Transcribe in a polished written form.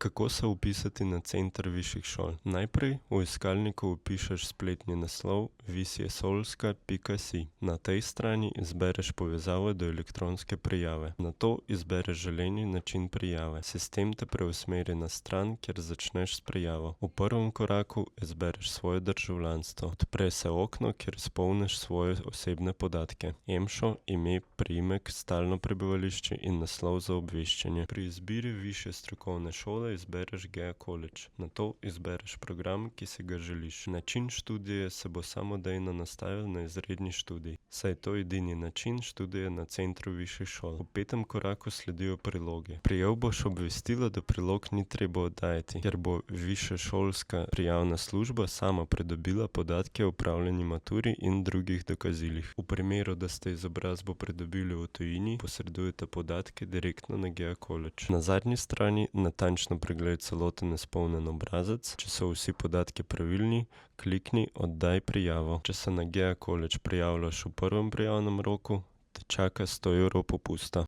Kako se vpisati na center višjih šol? Najprej v iskalniku vpišeš spletni naslov visješolska.si. Na tej strani izbereš povezavo do elektronske prijave. Nato izbereš želeni način prijave. Sistem te preusmeri na stran, kjer začneš s prijavo. V prvem koraku izbereš svoje državljanstvo. Odpre se okno, kjer izpolniš svoje osebne podatke. EMŠO, ime, priimek, stalno prebivališče in naslov za obveščanje. Pri izbiri višje strokovne šole izbereš GEA College. Nato izbereš program, ki si ga želiš. Način študija se bo samodejno nastavil na izredni študij, saj je to edini način študija na centru višjih šol. V petem koraku sledijo priloge. Prejel boš obvestilo, da prilog ni treba oddajati, ker bo višješolska prijavna služba sama pridobila podatke o opravljeni maturi in drugih dokazilih. V primeru, da ste izobrazbo pridobili v tujini, posredujete podatke direktno na GEA College. Na zadnji strani natančno pregled celoten izpolnjen obrazec. Če so vsi podatki pravilni, klikni Oddaj prijavo. Če se na GEA College prijavljaš v prvem prijavnem roku, te čaka 100 € popusta.